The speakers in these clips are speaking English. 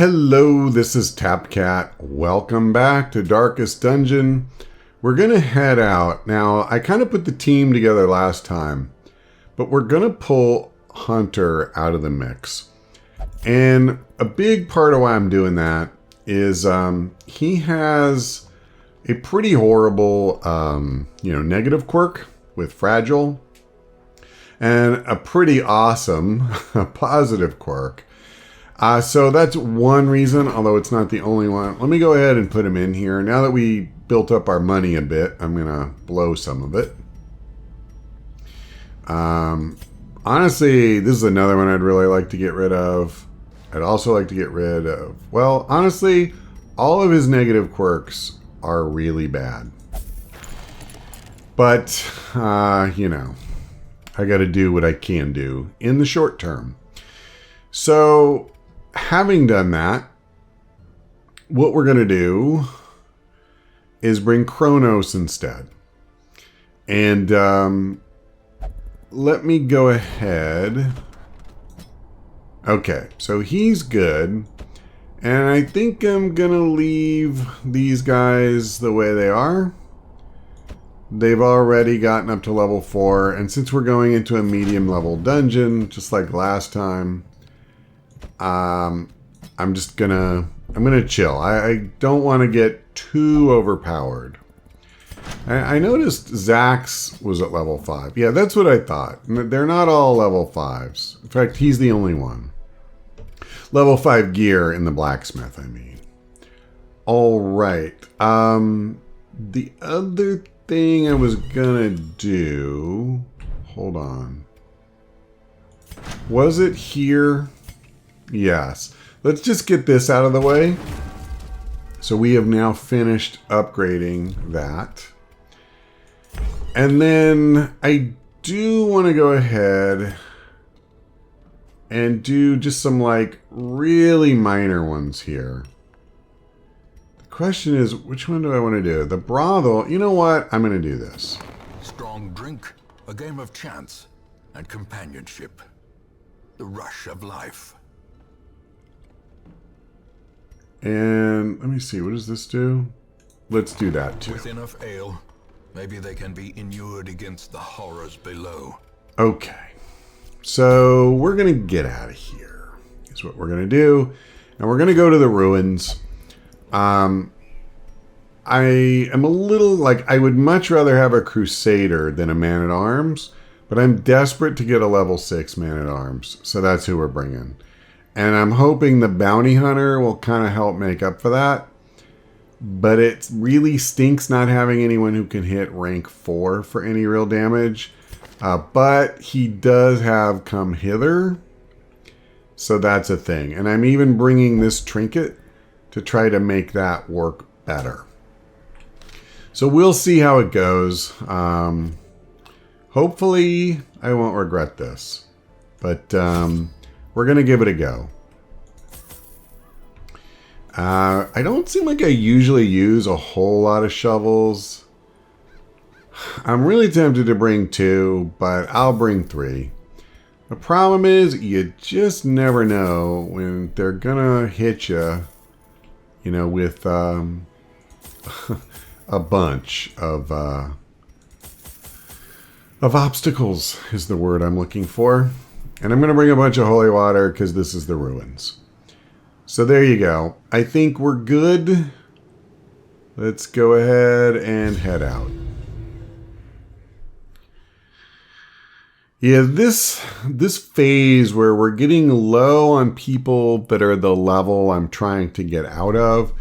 Hello, this is Tapcat. Welcome back to Darkest Dungeon. We're going to head out. Now, I kind of put the team together last time, but we're going to pull Hunter out of the mix. And a big part of why I'm doing that is he has a pretty horrible, negative quirk with Fragile, and a pretty awesome positive quirk. So that's one reason, although it's not the only one. Let me go ahead and put him in here. Now that we built up our money a bit, I'm going to blow some of it. Honestly, this is another one I'd really like to get rid of. I'd also like to get rid of, well, honestly, all of his negative quirks are really bad. But, I got to do what I can do in the short term. So, having done that, what we're going to do is bring Kronos instead. And let me go ahead. Okay, so he's good. And I think I'm going to leave these guys the way they are. They've already gotten up to level 4. And since we're going into a medium level dungeon, just like last time, I'm gonna chill. I don't want to get too overpowered. I noticed Zax was at level 5. Yeah, that's what I thought. They're not all level 5s. In fact, he's the only one. Level 5 gear in the blacksmith, I mean. Alright. The other thing I was gonna do... Hold on. Was it here? Yes. Let's just get this out of the way. So we have now finished upgrading that. And then I do want to go ahead and do just some really minor ones here. The question is, which one do I want to do? The brothel, you know what? I'm going to do this. Strong drink, a game of chance, and companionship. The rush of life. And let me see, what does this do? Let's do that too. With enough ale, maybe they can be inured against the horrors below. Okay. So we're going to get out of here. Is what we're going to do. And we're going to go to the ruins. I am a little I would much rather have a Crusader than a Man-at-Arms. But I'm desperate to get a level 6 Man-at-Arms. So that's who we're bringing. And I'm hoping the Bounty Hunter will kind of help make up for that. But it really stinks not having anyone who can hit rank 4 for any real damage. But he does have Come Hither. So that's a thing. And I'm even bringing this trinket to try to make that work better. So we'll see how it goes. Hopefully I won't regret this. But... we're going to give it a go. I don't seem like I usually use a whole lot of shovels. I'm really tempted to bring 2, but I'll bring 3. The problem is you just never know when they're going to hit you, with a bunch of obstacles is the word I'm looking for. And I'm going to bring a bunch of holy water because this is the ruins. So there you go. I think we're good. Let's go ahead and head out. Yeah, this phase where we're getting low on people that are the level I'm trying to get out of,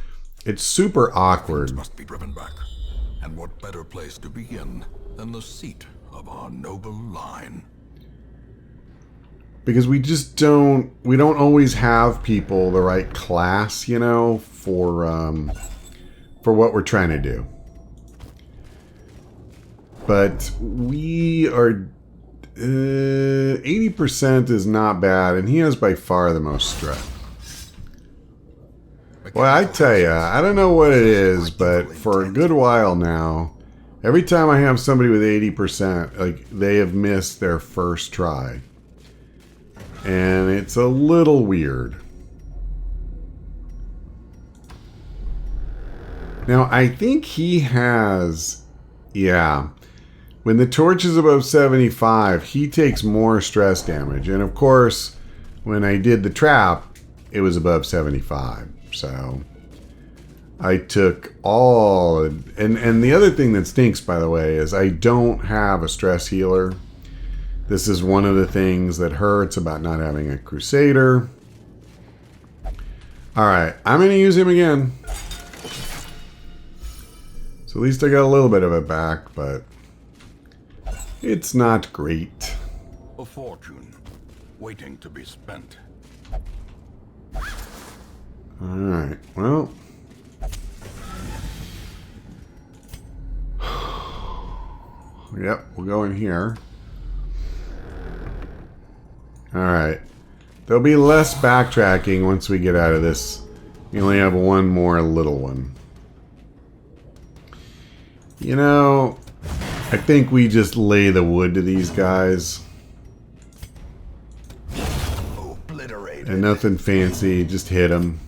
it's super awkward. Must be driven back. And what better place to begin than the seat of our noble line? Because we don't always have people the right class, for what we're trying to do. But we are 80% is not bad, and he has by far the most strength. Well, I tell you, I don't know what it is, but for a good while now, every time I have somebody with 80%, they have missed their first try. And it's a little weird. Now, I think he has... Yeah. When the torch is above 75, he takes more stress damage. And of course, when I did the trap, it was above 75. So I took all... And the other thing that stinks, by the way, is I don't have a stress healer. This is one of the things that hurts about not having a Crusader. Alright, I'm going to use him again. So at least I got a little bit of it back, but it's not great. A fortune waiting to be spent. Alright, well. Yep, we'll go in here. Alright. There'll be less backtracking once we get out of this. We only have one more little one. You know, I think we just lay the wood to these guys. Obliterated. And nothing fancy, just hit them.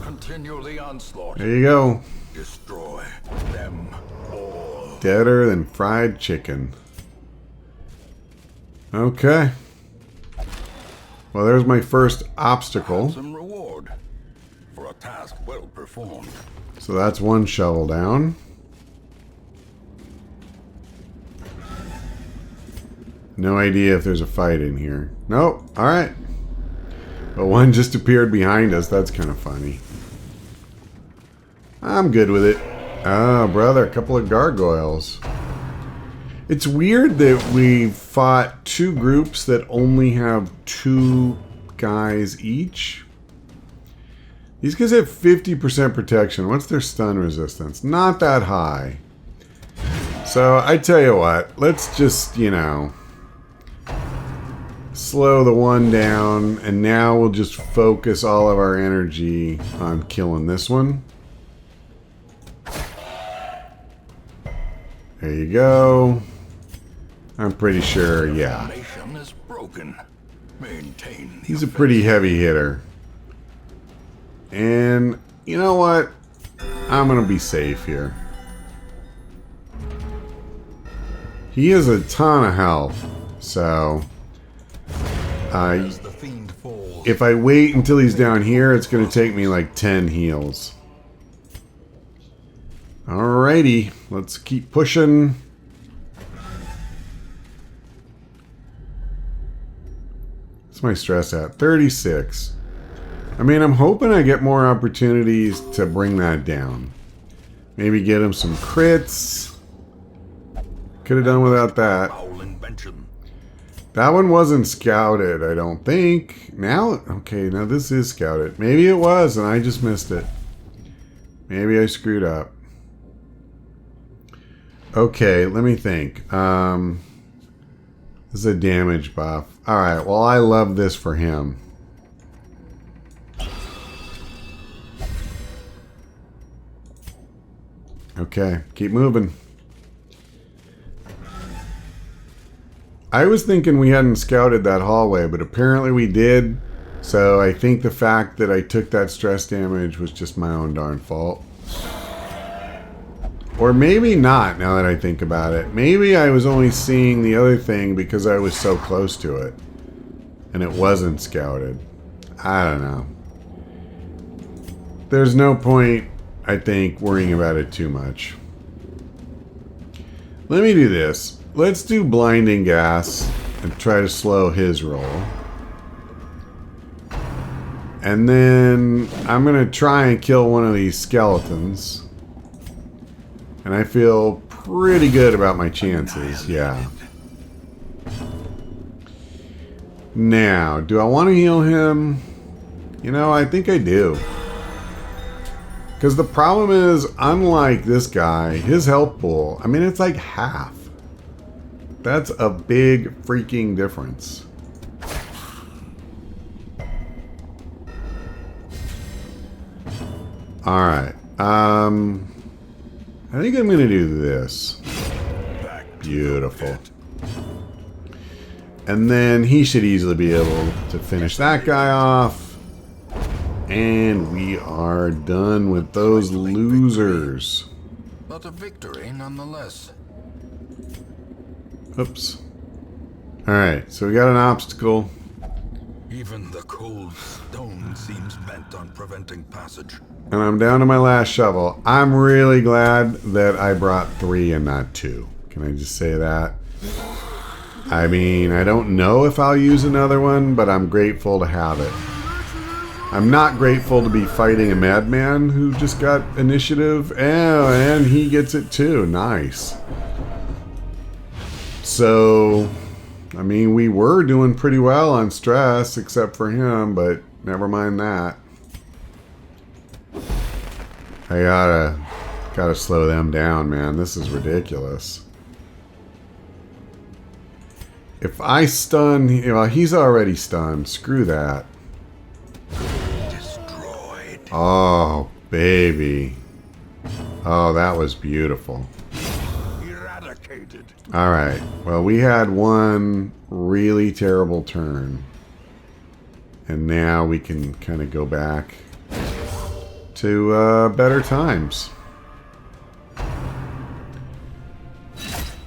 Continue the onslaught. There you go. Destroy them all. Deader than fried chicken. Okay. Well, there's my first obstacle. Some reward for a task well performed. So that's one shovel down. No idea if there's a fight in here. Nope. Alright. But one just appeared behind us. That's kind of funny. I'm good with it. Oh, brother. A couple of gargoyles. It's weird that we fought two groups that only have 2 guys each. These guys have 50% protection. What's their stun resistance? Not that high. So, I tell you what. Let's just, you know... slow the one down, and now we'll just focus all of our energy on killing this one. There you go. I'm pretty sure, yeah. Formation is broken. Maintain. He's a pretty heavy hitter. And you know what? I'm gonna be safe here. He has a ton of health, so... if I wait until he's down here, it's going to take me like 10 heals. Alrighty, let's keep pushing. What's my stress at? 36. I mean, I'm hoping I get more opportunities to bring that down. Maybe get him some crits. Could have done without that. That one wasn't scouted, I don't think. Now, okay, now this is scouted. Maybe it was, and I just missed it. Maybe I screwed up. Okay, let me think. This is a damage buff. Alright, well, I love this for him. Okay, keep moving. I was thinking we hadn't scouted that hallway, but apparently we did. So I think the fact that I took that stress damage was just my own darn fault. Or maybe not, now that I think about it. Maybe I was only seeing the other thing because I was so close to it. And it wasn't scouted. I don't know. There's no point, I think, worrying about it too much. Let me do this. Let's do blinding gas and try to slow his roll. And then I'm going to try and kill one of these skeletons. And I feel pretty good about my chances, yeah. Now, do I want to heal him? You know, I think I do. Because the problem is, unlike this guy, his health pool, I mean, it's like half. That's a big freaking difference. Alright. I think I'm going to do this. Beautiful. And then he should easily be able to finish that guy off. And we are done with those losers. But a victory nonetheless. Oops. Alright, so we got an obstacle. Even the cold stone seems bent on preventing passage. And I'm down to my last shovel. I'm really glad that I brought 3 and not 2. Can I just say that? I mean, I don't know if I'll use another one, but I'm grateful to have it. I'm not grateful to be fighting a madman who just got initiative. Oh, and he gets it too. Nice. So, I mean, we were doing pretty well on stress, except for him, but never mind that. I gotta slow them down, man. This is ridiculous. If I stun, he's already stunned. Screw that. Destroyed. Oh, baby. Oh, that was beautiful. Eradicated. Alright, well, we had one really terrible turn. And now we can kind of go back to better times.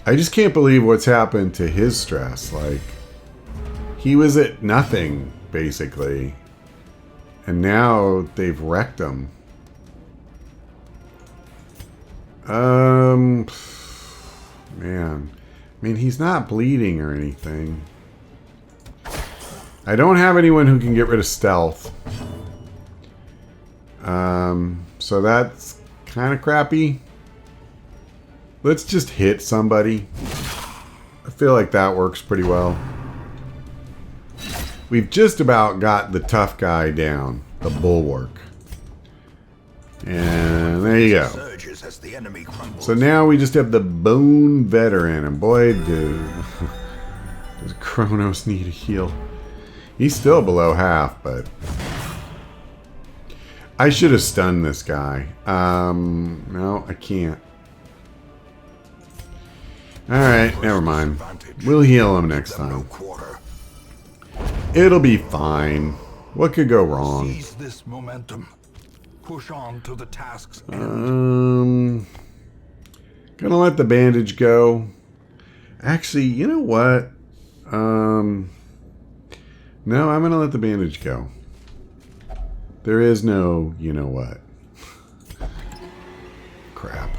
I just can't believe what's happened to his stress. Like, he was at nothing, basically. And now they've wrecked him. Man. I mean, he's not bleeding or anything. I don't have anyone who can get rid of stealth. So that's kind of crappy. Let's just hit somebody. I feel like that works pretty well. We've just about got the tough guy down. The bulwark. And there you go. So now we just have the bone veteran. And boy, does Kronos need a heal. He's still below half, but... I should have stunned this guy. No, I can't. Alright, never mind. We'll heal him next time. It'll be fine. What could go wrong? Seize this momentum. Push on to the task's end. Gonna let the bandage go. Actually, you know what? No, I'm gonna let the bandage go. There is no, you know what. Crap.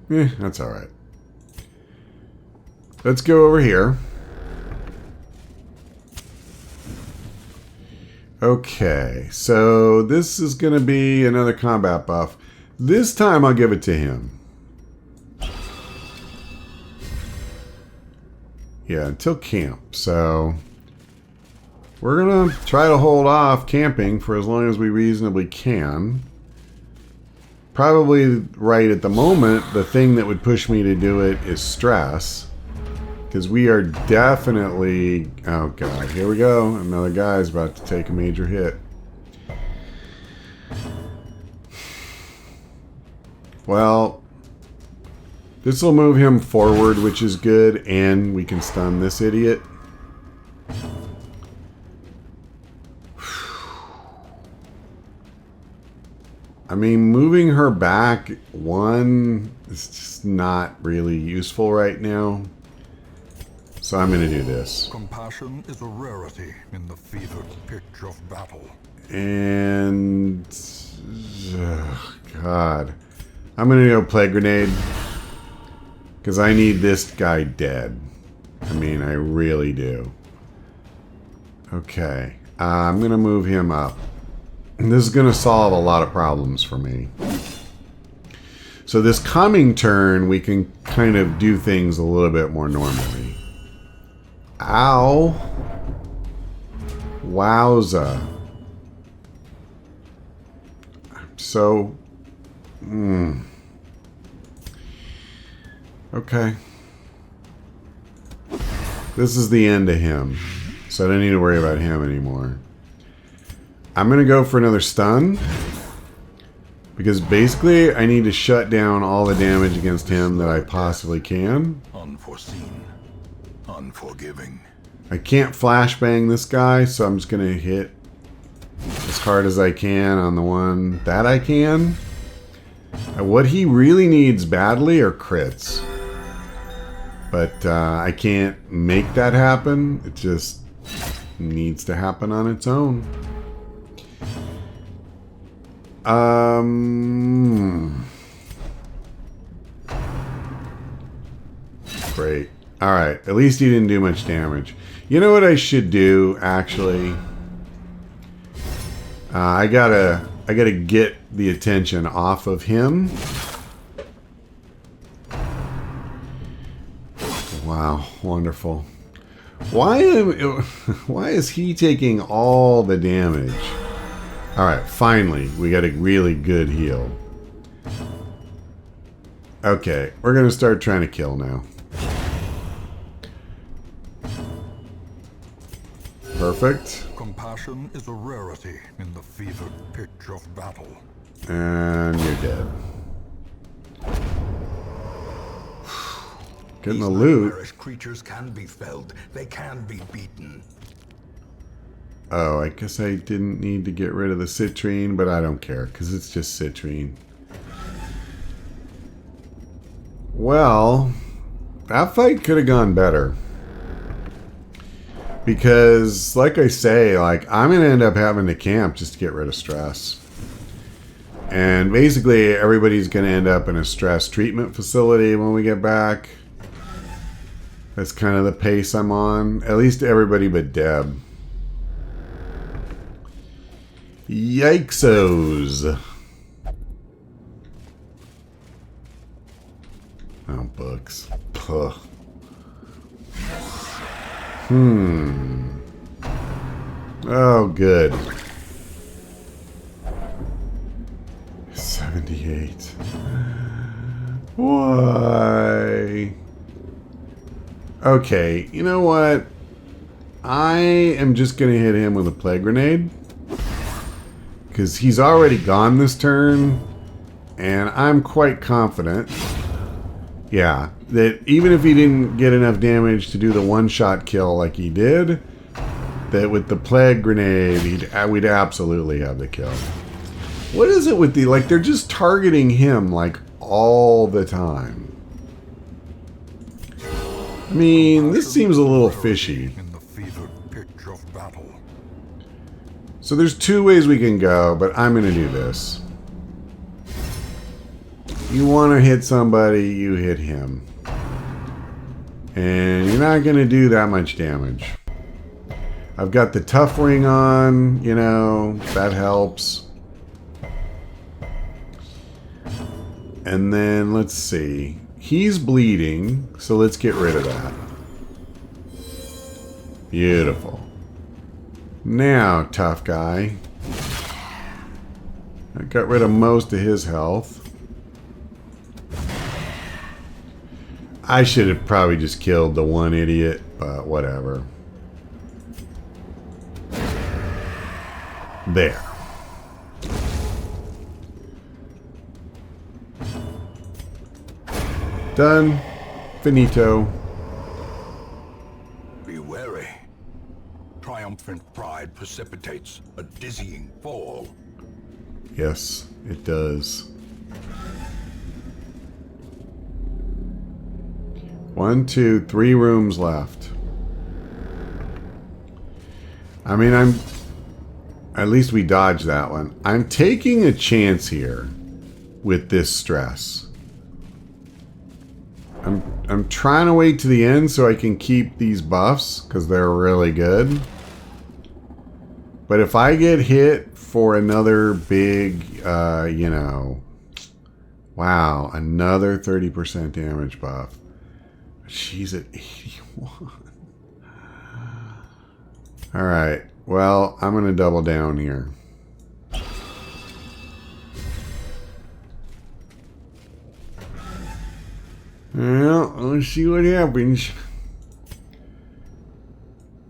That's alright. Let's go over here. Okay, so this is going to be another combat buff. This time I'll give it to him. Yeah, until camp. So we're going to try to hold off camping for as long as we reasonably can. Probably right at the moment, the thing that would push me to do it is stress. Because we are definitely... Oh, God. Here we go. Another guy's about to take a major hit. Well, this will move him forward, which is good. And we can stun this idiot. I mean, moving her back one is just not really useful right now. So I'm going to do this. Compassion is a rarity in the fevered pitch of battle. And... God. I'm going to go Plague Grenade. Because I need this guy dead. I mean, I really do. Okay. I'm going to move him up. And this is going to solve a lot of problems for me. So this coming turn, we can kind of do things a little bit more normally. Ow. Wowza. So... Okay. This is the end of him. So I don't need to worry about him anymore. I'm going to go for another stun. Because basically, I need to shut down all the damage against him that I possibly can. Unforeseen. Unforgiving. I can't flashbang this guy, so I'm just going to hit as hard as I can on the one that I can. What he really needs badly are crits. But I can't make that happen. It just needs to happen on its own. Great. Alright, at least he didn't do much damage. You know what I should do, actually? I gotta get the attention off of him. Wow, wonderful. Why is he taking all the damage? Alright, finally, we got a really good heal. Okay, we're gonna start trying to kill now. Perfect. Compassion is a rarity in the fevered pitch of battle. And you're dead. Getting the These loot. nightmarish creatures can be felled. They can be beaten. Oh, I guess I didn't need to get rid of the citrine, but I don't care, because it's just citrine. Well, that fight could have gone better. Because, like I say, like, I'm going to end up having to camp just to get rid of stress. And basically, everybody's going to end up in a stress treatment facility when we get back. That's kind of the pace I'm on. At least everybody but Deb. Yikesos. Oh, books. Puh. Oh, good. 78. Why? Okay, you know what? I am just going to hit him with a plague grenade. Because he's already gone this turn. And I'm quite confident. Yeah, that even if he didn't get enough damage to do the one-shot kill like he did, that with the plague grenade, we'd absolutely have the kill. What is it with the, like, they're just targeting him, like, all the time. I mean, this seems a little fishy. In the fevered pitch of battle. So there's two ways we can go, but I'm going to do this. You want to hit somebody, you hit him. And you're not going to do that much damage. I've got the tough ring on, you know, that helps. And then, let's see. He's bleeding, so let's get rid of that. Beautiful. Now, tough guy. I got rid of most of his health. I should have probably just killed the one idiot, but whatever. There. Done. Finito. Be wary. Triumphant pride precipitates a dizzying fall. Yes, it does. 1, 2, 3 rooms left. I mean, at least we dodged that one. I'm taking a chance here with this stress. I'm trying to wait to the end so I can keep these buffs because they're really good. But if I get hit for another big, you know, wow, another 30% damage buff. She's at 81. Alright, well, I'm going to double down here. Well, let's see what happens.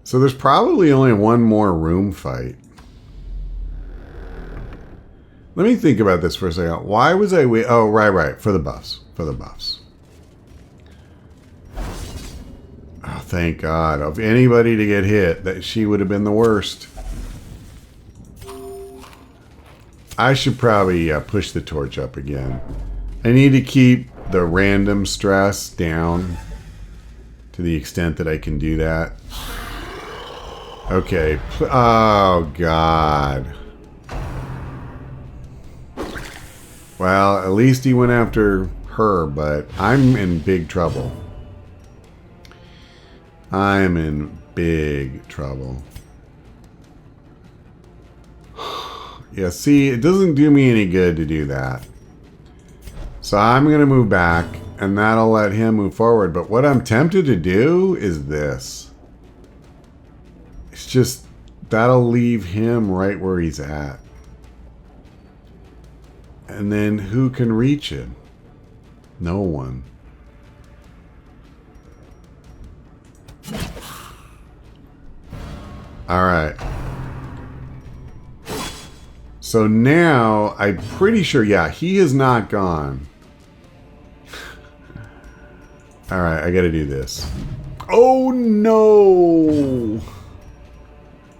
So there's probably only one more room fight. Let me think about this for a second. Why was I wait? Oh, right. For the buffs. For the buffs. Oh, thank God. Of anybody to get hit, that she would have been the worst. I should probably push the torch up again. I need to keep the random stress down to the extent that I can do that. Okay. Oh, God. Well, at least he went after her, but I'm in big trouble. I'm in big trouble. Yeah, see, it doesn't do me any good to do that. So I'm going to move back, and that'll let him move forward. But what I'm tempted to do is this. It's just, that'll leave him right where he's at. And then who can reach it? No one. Alright. So now, I'm pretty sure, yeah, he is not gone. Alright, I gotta do this. Oh no!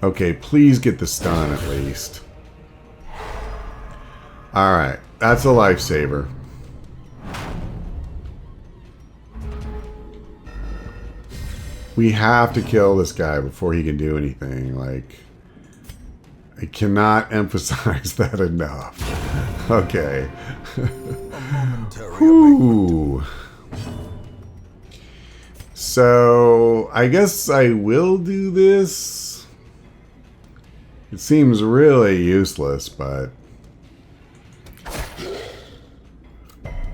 Okay, please get the stun at least. Alright, that's a lifesaver. We have to kill this guy before he can do anything. Like, I cannot emphasize that enough. Okay. Whew. So, I guess I will do this. It seems really useless, but...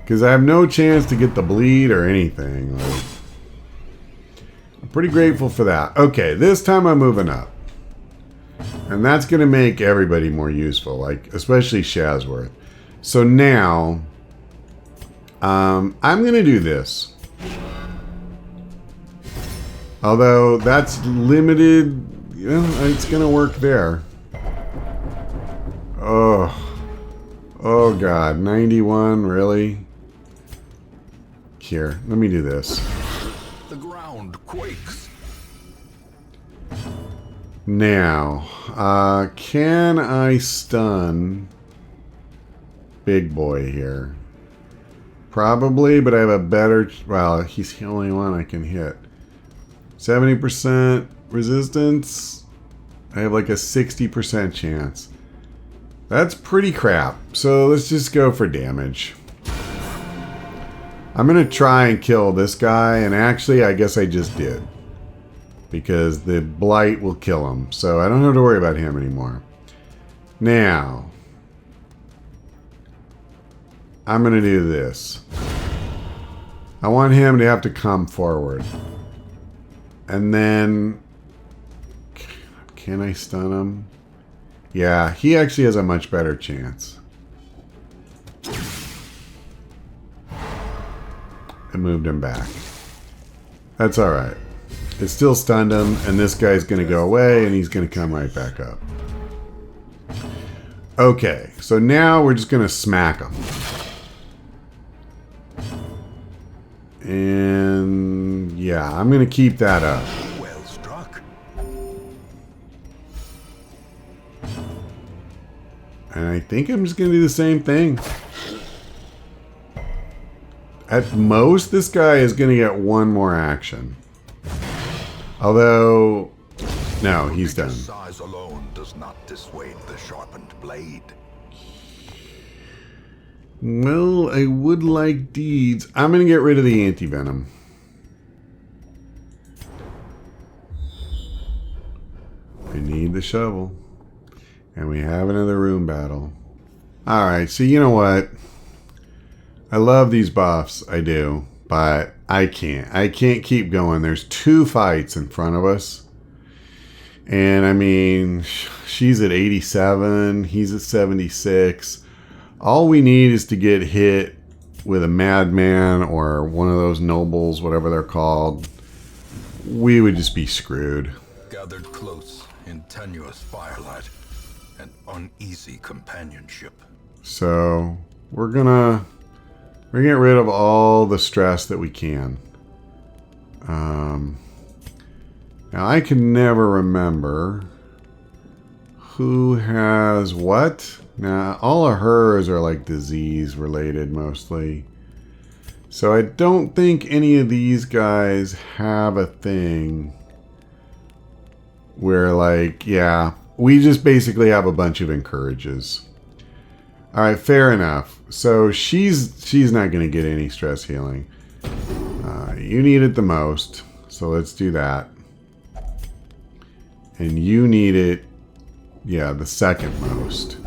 because I have no chance to get the bleed or anything. Like, I'm pretty grateful for that. Okay, this time I'm moving up. And that's going to make everybody more useful, like especially Shazworth. So now, I'm going to do this. Although that's limited, you know, it's going to work there. Oh God, 91, really? Here, let me do this. The ground quakes. Now, can I stun Big Boy here? Probably, but I have a better... well, he's the only one I can hit. 70% resistance. I have like a 60% chance. That's pretty crap. So let's just go for damage. I'm going to try and kill this guy, and actually I guess I just did. Because the blight will kill him. So I don't have to worry about him anymore. Now, I'm going to do this. I want him to have to come forward. And then... can I stun him? Yeah, he actually has a much better chance. I moved him back. That's alright. It still stunned him, and this guy's going to go away, and he's going to come right back up. Okay, so now we're just going to smack him. And yeah, I'm going to keep that up. Well struck. And I think I'm just going to do the same thing. At most, this guy is going to get one more action. Although, no, he's done. Size alone does not dissuade the sharpened blade. Well, I would like deeds. I'm going to get rid of the anti-venom. I need the shovel. And we have another room battle. Alright, so you know what? I love these buffs, I do. But I can't. I can't keep going. There's 2 fights in front of us. And I mean, she's at 87. He's at 76. All we need is to get hit with a madman or one of those nobles, whatever they're called. We would just be screwed. Gathered close in tenuous firelight and uneasy companionship. So we're gonna get rid of all the stress that we can. Now I can never remember who has what. Now, all of hers are like disease related mostly. So I don't think any of these guys have a thing where like, yeah, we just basically have a bunch of encourages. All right, fair enough. So she's not going to get any stress healing. You need it the most, so let's do that. And you need it, yeah, the second most.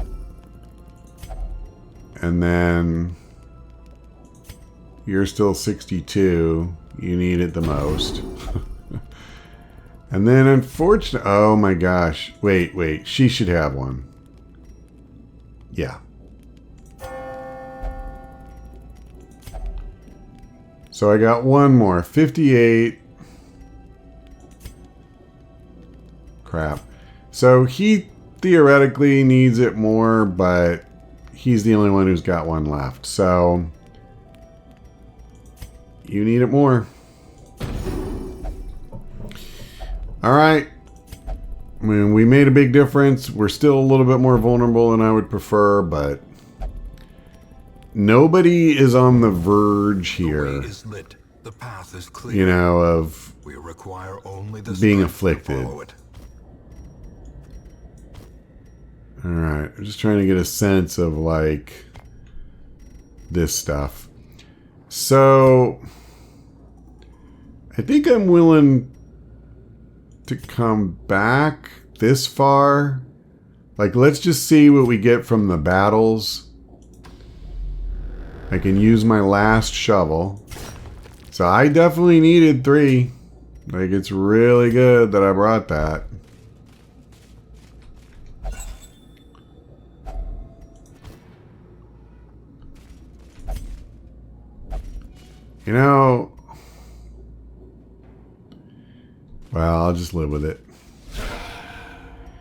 And then you're still 62. You need it the most. And then unfortunately, oh my gosh. Wait. She should have one. Yeah. So I got one more. 58. Crap. So he theoretically needs it more, but he's the only one who's got one left. So you need it more. All right. I mean, we made a big difference. We're still a little bit more vulnerable than I would prefer, but nobody is on the verge here. The way is lit. The path is clear. You know, of we require only the being strength afflicted. to follow it. All right. I'm just trying to get a sense of like this stuff. So I think I'm willing to come back this far. Like, let's just see what we get from the battles. I can use my last shovel. So I definitely needed 3. Like, it's really good that I brought that. You know, well, I'll just live with it.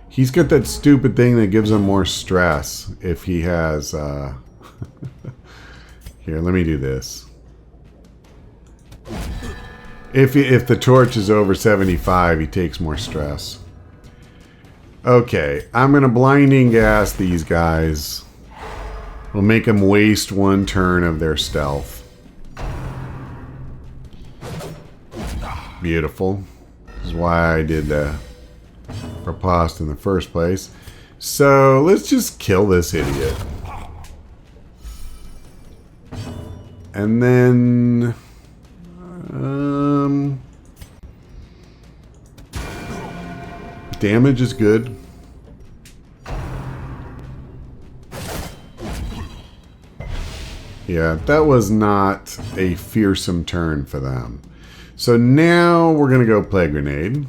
He's got that stupid thing that gives him more stress if he has... Here, let me do this. If the torch is over 75, he takes more stress. Okay, I'm going to blinding gas these guys. We'll make them waste 1 turn of their stealth. Beautiful. This is why I did the riposte in the first place. So let's just kill this idiot. And then damage is good. Yeah, that was not a fearsome turn for them. So now we're going to go Plague Grenade.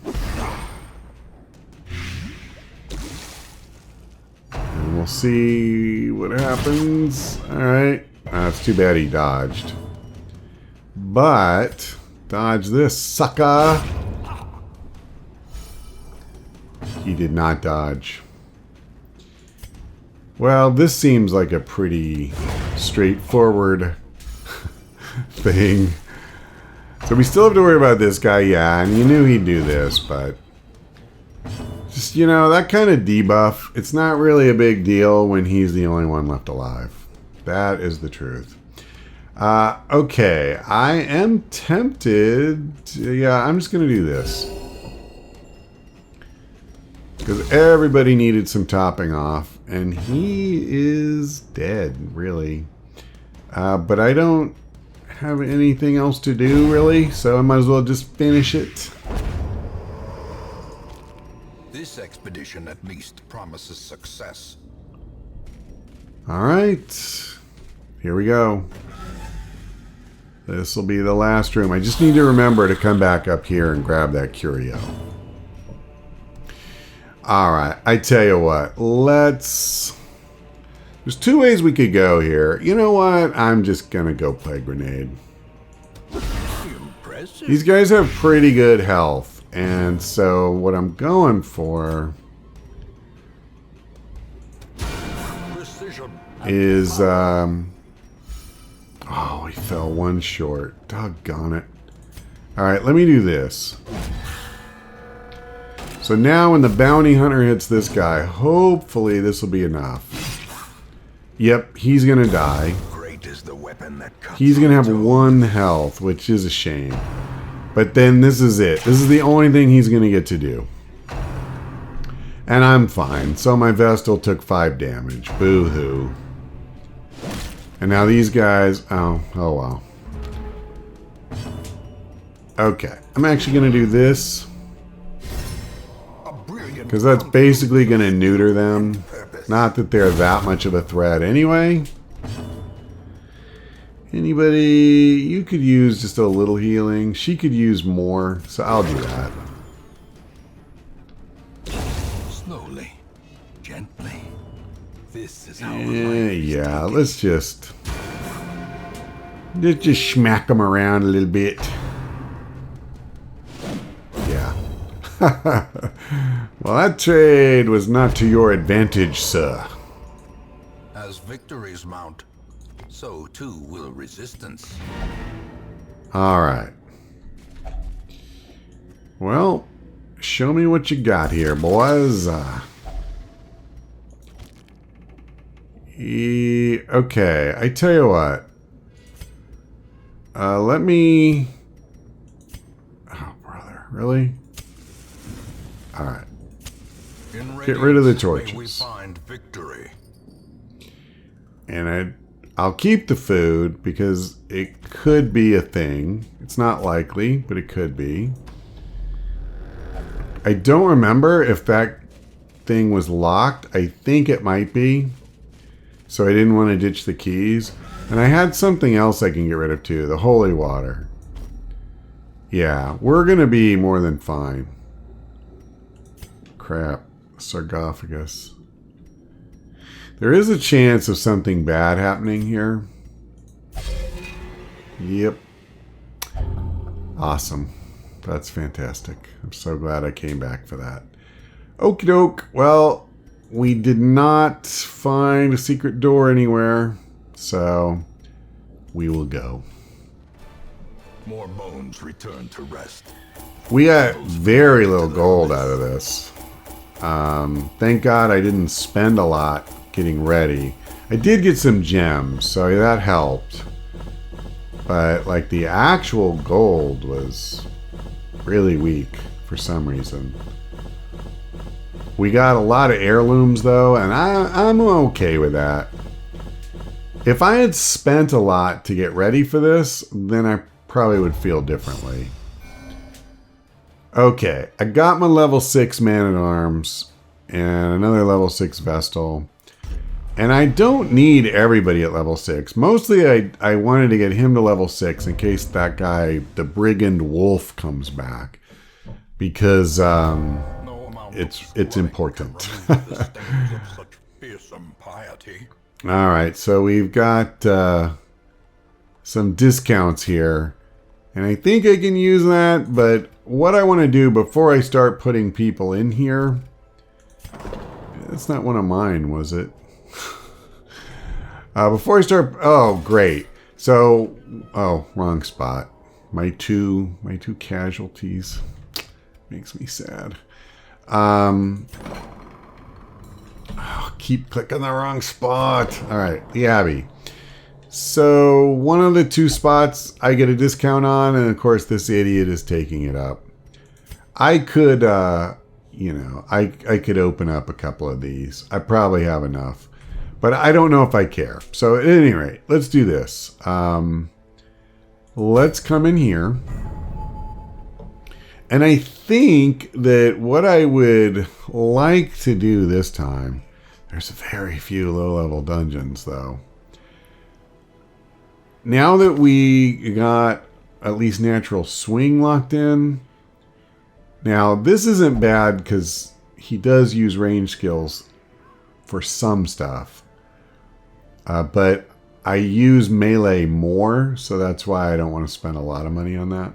And we'll see what happens. Alright. It's too bad he dodged. But, dodge this, sucker! He did not dodge. Well, this seems like a pretty straightforward thing. So we still have to worry about this guy, yeah, and you knew he'd do this, but just, you know, that kind of debuff, it's not really a big deal when he's the only one left alive. That is the truth. Okay, I am tempted to, yeah, I'm just going to do this. Because everybody needed some topping off, and he is dead, really. But I don't have anything else to do, really, so I might as well just finish it. This expedition at least promises success. Alright. Here we go. This will be the last room. I just need to remember to come back up here and grab that curio. Alright, I tell you what. Let's... There's 2 ways we could go here. You know what? I'm just gonna go Plague Grenade. Impressive. These guys have pretty good health. And so what I'm going for... Precision. is, oh, he fell 1 short. Doggone it. Alright, let me do this. So now when the bounty hunter hits this guy, hopefully this will be enough. Yep, he's going to die. Great is the weapon that cuts He's going to have through. 1 health, which is a shame. But then this is it. This is the only thing he's going to get to do. And I'm fine. So my Vestal took 5 damage. Boo-hoo. And now these guys... Oh well. Okay. I'm actually going to do this. Because that's basically going to neuter them. Not that they're that much of a threat anyway. Anybody... You could use just a little healing. She could use more. So I'll do that. Slowly. Gently. This is how Yeah, let's just smack them around a little bit. Yeah. Well, that trade was not to your advantage, sir. As victories mount, so too will resistance. All right. Well, show me what you got here, boys. Okay, I tell you what. Let me... Oh, brother, really? Alright. Get rid of the torches. We find victory. And I'll keep the food because it could be a thing. It's not likely, but it could be. I don't remember if that thing was locked. I think it might be. So I didn't want to ditch the keys. And I had something else I can get rid of too. The holy water. Yeah, we're going to be more than fine. Crap. Sarcophagus. There is a chance of something bad happening here. Yep. Awesome. That's fantastic. I'm so glad I came back for that. Okie doke. Well... We did not find a secret door anywhere, so we will go. More bones return to rest. We got very little gold out of this. Thank God I didn't spend a lot getting ready. I did get some gems, so that helped. But like the actual gold was really weak for some reason. We got a lot of heirlooms, though, and I'm okay with that. If I had spent a lot to get ready for this, then I probably would feel differently. Okay, I got my level 6 Man-at-Arms and another level 6 Vestal. And I don't need everybody at level 6. Mostly I wanted to get him to level 6 in case that guy, the Brigand Wolf, comes back. Because... It's important. Alright, so we've got some discounts here. And I think I can use that, but what I want to do before I start putting people in here... That's not one of mine, was it? Before I start... Oh, great. So... Oh, wrong spot. My two casualties. Makes me sad. Keep clicking the wrong spot. Alright, the Abbey. So, one of the 2 spots I get a discount on, and of course this idiot is taking it up. I could, you know, I could open up a couple of these. I probably have enough. But I don't know if I care. So, at any rate, let's do this. Let's come in here. And I think that what I would like to do this time... There's very few low-level dungeons, though. Now that we got at least natural swing locked in... Now, this isn't bad because he does use range skills for some stuff. But I use melee more, so that's why I don't want to spend a lot of money on that.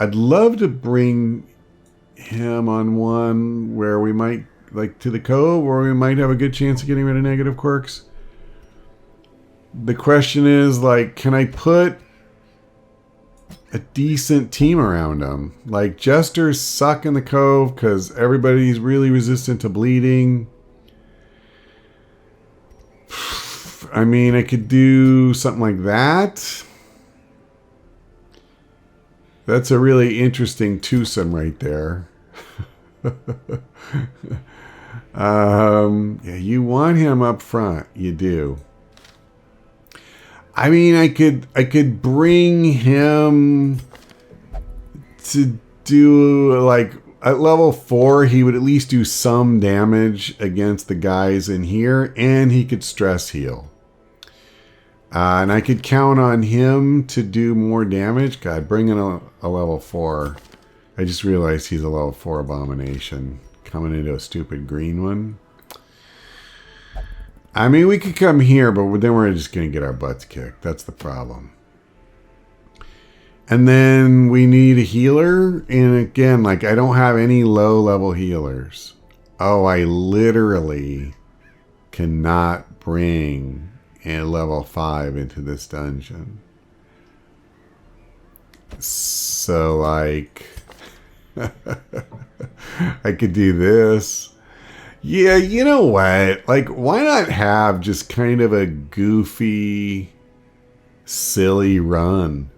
I'd love to bring him on one where we might, like to the Cove, where we might have a good chance of getting rid of negative quirks. The question is, like, can I put a decent team around him? Like, Jesters suck in the Cove because everybody's really resistant to bleeding. I mean, I could do something like that. That's a really interesting twosome right there. Yeah, you want him up front. You do. I mean, I could bring him to do like at level 4. He would at least do some damage against the guys in here, and he could stress heal. And I could count on him to do more damage. God, bring in a level 4. I just realized he's a level 4 abomination. Coming into a stupid green one. I mean, we could come here, but then we're just going to get our butts kicked. That's the problem. And then we need a healer. And again, like, I don't have any low-level healers. Oh, I literally cannot bring a level 5 into this dungeon. So, like, I could do this. Yeah, you know what? Like, why not have just kind of a goofy, silly run?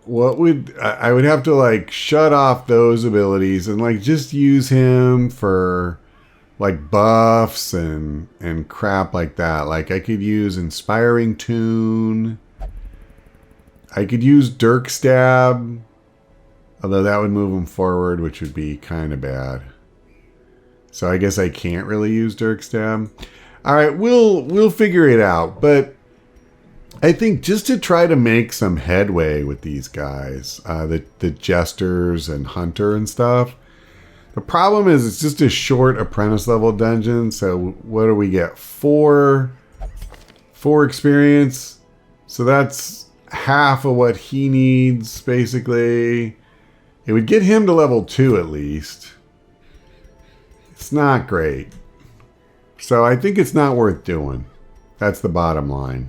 What would... I would have to, like, shut off those abilities and, like, just use him for, like, buffs and crap like that. Like, I could use Inspiring Tune. I could use Dirk Stab. Although that would move him forward, which would be kind of bad. So I guess I can't really use Dirk Stab. All right, we'll figure it out. But I think just to try to make some headway with these guys, the Jesters and Hunter and stuff. The problem is it's just a short apprentice level dungeon. So what do we get? 4 experience. So that's half of what he needs, basically. It would get him to level 2 at least. It's not great. So I think it's not worth doing. That's the bottom line.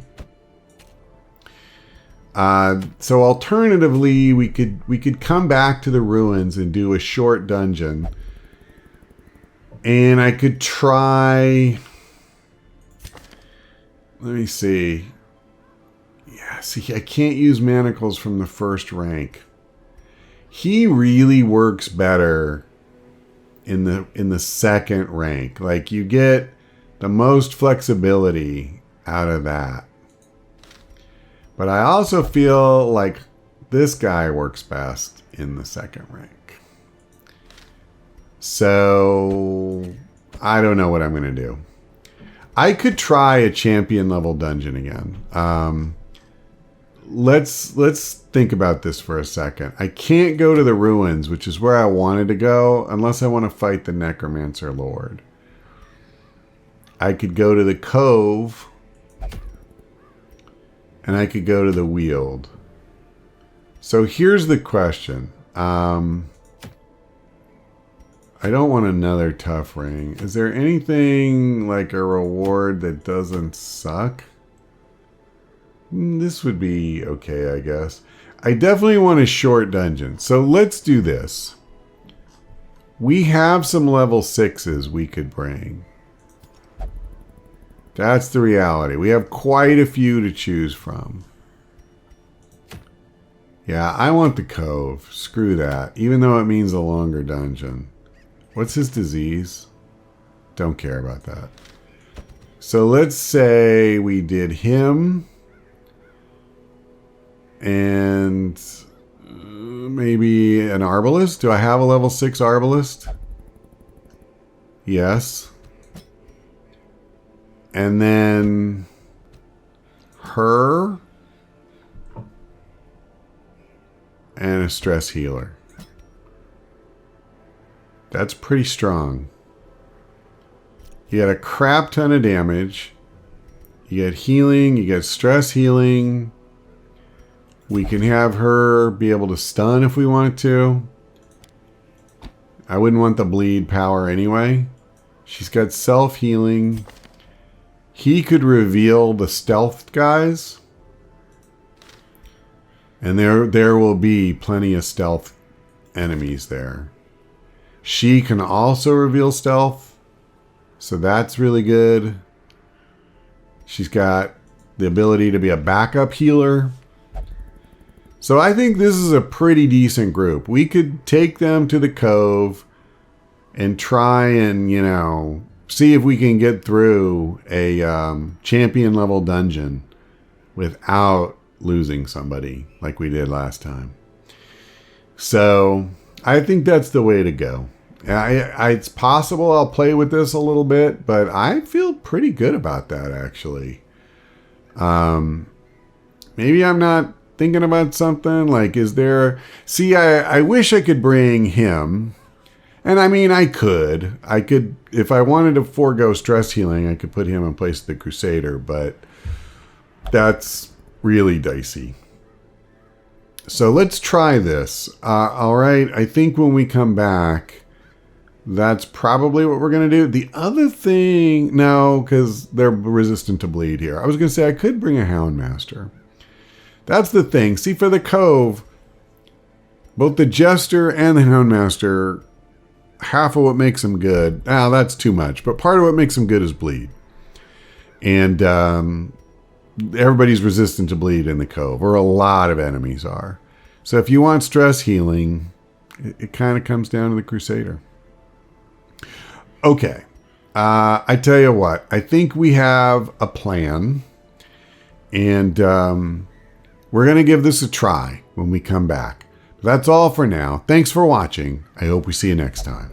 So alternatively, we could come back to the ruins and do a short dungeon. And I could try... Let me see. Yeah, see, I can't use manacles from the first rank. He really works better in the second rank. Like, you get the most flexibility out of that. But I also feel like this guy works best in the second rank. So I don't know what I'm going to do. I could try a champion level dungeon again. Let's think about this for a second. I can't go to the ruins, which is where I wanted to go, unless I want to fight the Necromancer Lord. I could go to the Cove, and I could go to the Weald. So here's the question. I don't want another tough ring. Is there anything like a reward that doesn't suck? This would be okay, I guess. I definitely want a short dungeon. So let's do this. We have some level 6s we could bring. That's the reality. We have quite a few to choose from. Yeah, I want the Cove. Screw that. Even though it means a longer dungeon. What's his disease? Don't care about that. So let's say we did him. And maybe an Arbalist. Do I have a level 6 Arbalist? Yes. And then her and a stress healer. That's pretty strong. You get a crap ton of damage. You get healing. You get stress healing. We can have her be able to stun if we want to. I wouldn't want the bleed power anyway. She's got self-healing. He could reveal the stealth guys. And there will be plenty of stealth enemies there. She can also reveal stealth. So that's really good. She's got the ability to be a backup healer. So I think this is a pretty decent group. We could take them to the cove and try and, you know, see if we can get through a champion level dungeon without losing somebody like we did last time. So I think that's the way to go. It's possible I'll play with this a little bit, but I feel pretty good about that, actually. Maybe I'm not thinking about something. Like, is there... See, I wish I could bring him. And I mean, I could. If I wanted to forego stress healing, I could put him in place of the Crusader, but that's really dicey. So let's try this. All right, I think when we come back, that's probably what we're going to do. The other thing... No, because they're resistant to bleed here. I was going to say I could bring a Houndmaster. That's the thing. See, for the Cove, both the Jester and the Houndmaster, half of what makes them good... that's too much. But part of what makes them good is bleed. And everybody's resistant to bleed in the Cove, or a lot of enemies are. So if you want stress healing, it kind of comes down to the Crusader. Okay. I tell you what. I think we have a plan. And we're going to give this a try when we come back. That's all for now. Thanks for watching. I hope we see you next time.